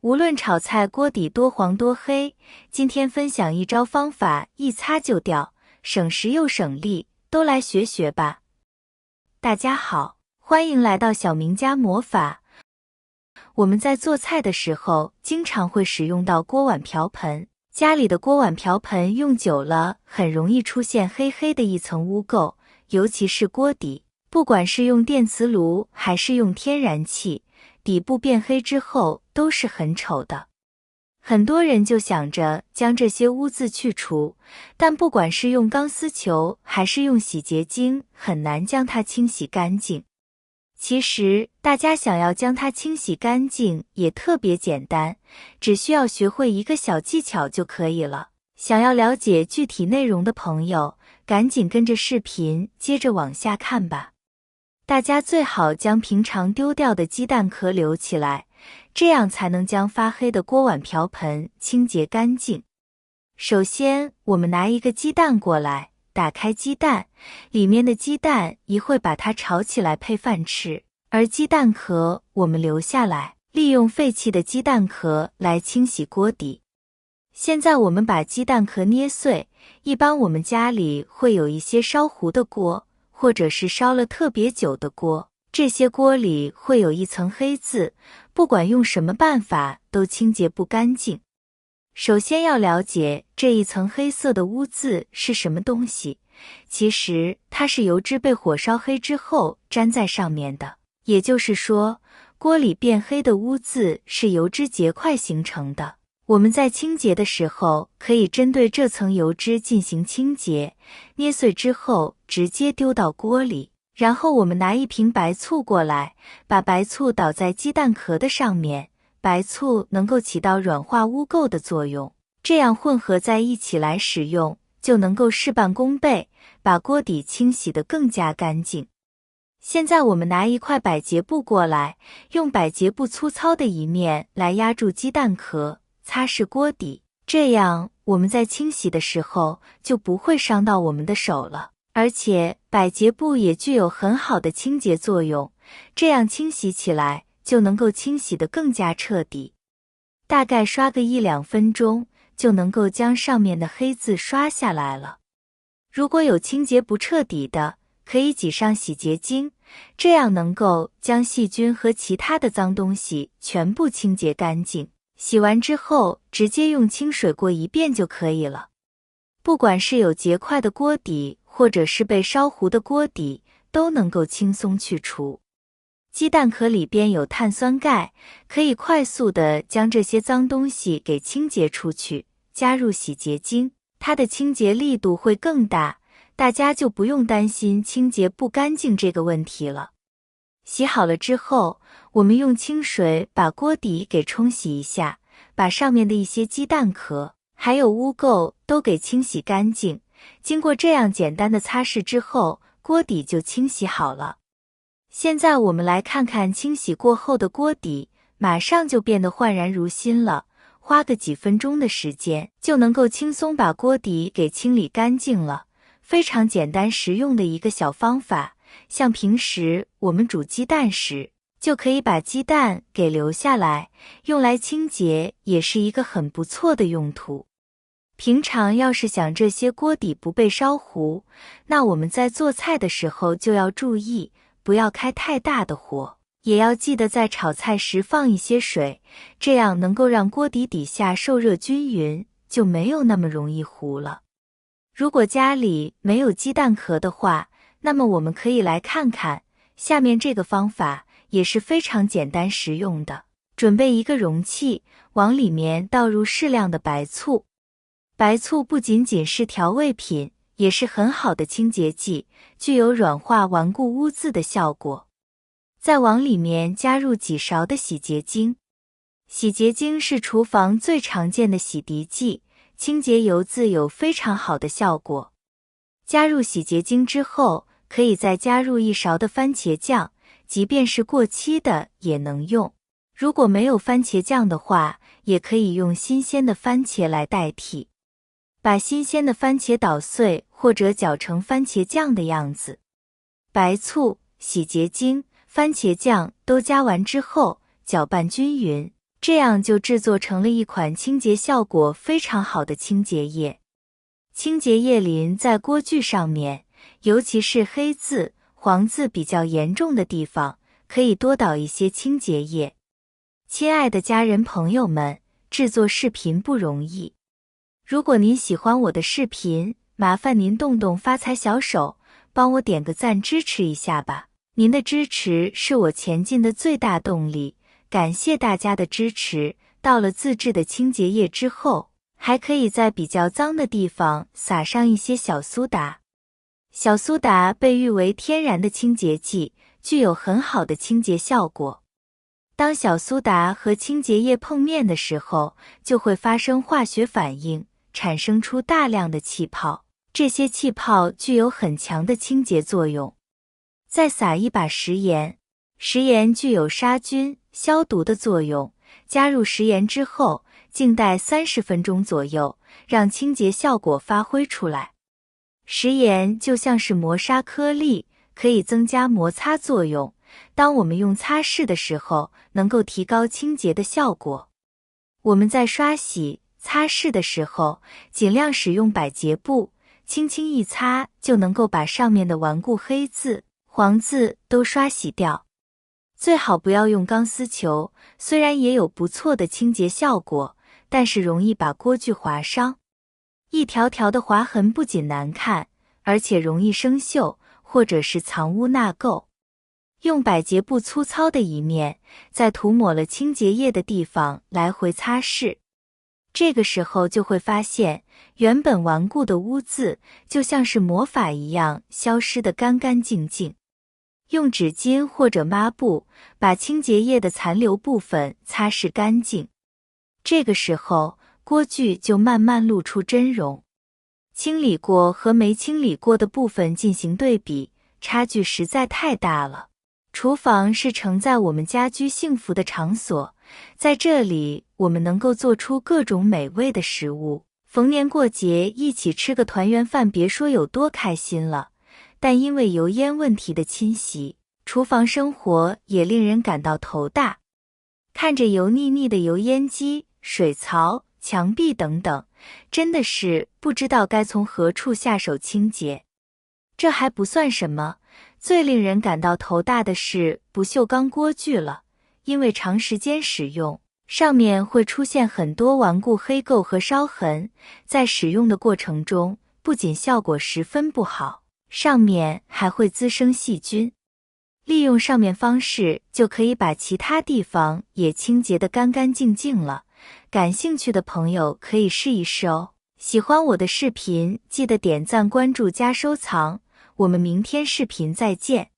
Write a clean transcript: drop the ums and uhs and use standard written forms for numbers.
无论炒菜锅底多黄多黑，今天分享一招方法，一擦就掉，省时又省力，都来学学吧。大家好，欢迎来到小明家魔法。我们在做菜的时候，经常会使用到锅碗瓢盆。家里的锅碗瓢盆用久了，很容易出现黑黑的一层污垢，尤其是锅底，不管是用电磁炉还是用天然气，底部变黑之后都是很丑的。很多人就想着将这些污渍去除，但不管是用钢丝球还是用洗洁精，很难将它清洗干净。其实大家想要将它清洗干净也特别简单，只需要学会一个小技巧就可以了。想要了解具体内容的朋友，赶紧跟着视频接着往下看吧。大家最好将平常丢掉的鸡蛋壳留起来，这样才能将发黑的锅碗瓢盆清洁干净。首先，我们拿一个鸡蛋过来，打开鸡蛋，里面的鸡蛋一会把它炒起来配饭吃，而鸡蛋壳我们留下来，利用废弃的鸡蛋壳来清洗锅底。现在我们把鸡蛋壳捏碎，一般我们家里会有一些烧糊的锅，或者是烧了特别久的锅，这些锅里会有一层黑渍，不管用什么办法都清洁不干净。首先要了解这一层黑色的污渍是什么东西，其实它是油脂被火烧黑之后粘在上面的，也就是说，锅里变黑的污渍是油脂结块形成的。我们在清洁的时候，可以针对这层油脂进行清洁，捏碎之后直接丢到锅里，然后我们拿一瓶白醋过来，把白醋倒在鸡蛋壳的上面，白醋能够起到软化污垢的作用，这样混合在一起来使用，就能够事半功倍，把锅底清洗得更加干净。现在我们拿一块百洁布过来，用百洁布粗糙的一面来压住鸡蛋壳，擦拭锅底，这样我们在清洗的时候就不会伤到我们的手了。而且百洁布也具有很好的清洁作用，这样清洗起来就能够清洗得更加彻底。大概刷个1-2分钟，就能够将上面的黑渍刷下来了。如果有清洁不彻底的，可以挤上洗洁精，这样能够将细菌和其他的脏东西全部清洁干净。洗完之后，直接用清水过一遍就可以了。不管是有结块的锅底，或者是被烧糊的锅底，都能够轻松去除。鸡蛋壳里边有碳酸钙，可以快速的将这些脏东西给清洁出去。加入洗洁精，它的清洁力度会更大，大家就不用担心清洁不干净这个问题了。洗好了之后，我们用清水把锅底给冲洗一下，把上面的一些鸡蛋壳还有污垢都给清洗干净。经过这样简单的擦拭之后，锅底就清洗好了。现在我们来看看清洗过后的锅底，马上就变得焕然如新了，花个几分钟的时间就能够轻松把锅底给清理干净了。非常简单实用的一个小方法。像平时我们煮鸡蛋时，就可以把鸡蛋给留下来，用来清洁也是一个很不错的用途。平常要是想这些锅底不被烧糊，那我们在做菜的时候就要注意，不要开太大的火，也要记得在炒菜时放一些水，这样能够让锅底底下受热均匀，就没有那么容易糊了。如果家里没有鸡蛋壳的话，那么我们可以来看看下面这个方法，也是非常简单实用的。准备一个容器，往里面倒入适量的白醋。白醋不仅仅是调味品，也是很好的清洁剂，具有软化顽固污渍的效果。再往里面加入几勺的洗洁精。洗洁精是厨房最常见的洗涤剂，清洁油渍有非常好的效果。加入洗洁精之后，可以再加入1勺的番茄酱，即便是过期的也能用。如果没有番茄酱的话，也可以用新鲜的番茄来代替。把新鲜的番茄捣碎或者搅成番茄酱的样子。白醋、洗洁精、番茄酱都加完之后，搅拌均匀，这样就制作成了一款清洁效果非常好的清洁液。清洁液淋在锅具上面，尤其是黑渍、黄渍比较严重的地方，可以多倒一些清洁液。亲爱的家人朋友们，制作视频不容易。如果您喜欢我的视频，麻烦您动动发财小手，帮我点个赞支持一下吧。您的支持是我前进的最大动力，感谢大家的支持。到了自制的清洁液之后，还可以在比较脏的地方撒上一些小苏打。小苏打被誉为天然的清洁剂，具有很好的清洁效果。当小苏打和清洁液碰面的时候，就会发生化学反应，产生出大量的气泡。这些气泡具有很强的清洁作用。再撒一把食盐，食盐具有杀菌、消毒的作用。加入食盐之后，静待30分钟左右，让清洁效果发挥出来。食盐就像是磨砂颗粒，可以增加摩擦作用。当我们用擦拭的时候，能够提高清洁的效果。我们在刷洗、擦拭的时候，尽量使用百洁布，轻轻一擦就能够把上面的顽固黑渍、黄渍都刷洗掉。最好不要用钢丝球，虽然也有不错的清洁效果，但是容易把锅具划伤。一条条的划痕不仅难看，而且容易生锈，或者是藏污纳垢。用百洁布粗糙的一面，在涂抹了清洁液的地方来回擦拭。这个时候就会发现，原本顽固的污渍就像是魔法一样消失得干干净净。用纸巾或者抹布把清洁液的残留部分擦拭干净。这个时候，锅具就慢慢露出真容。清理过和没清理过的部分进行对比，差距实在太大了。厨房是承载我们家居幸福的场所，在这里我们能够做出各种美味的食物。逢年过节一起吃个团圆饭，别说有多开心了。但因为油烟问题的侵袭，厨房生活也令人感到头大。看着油腻腻的油烟机、水槽、墙壁等等，真的是不知道该从何处下手清洁。这还不算什么，最令人感到头大的是不锈钢锅具了，因为长时间使用，上面会出现很多顽固黑垢和烧痕，在使用的过程中，不仅效果十分不好，上面还会滋生细菌。利用上面方式就可以把其他地方也清洁得干干净净了。感兴趣的朋友可以试一试哦。喜欢我的视频，记得点赞、关注加收藏。我们明天视频再见。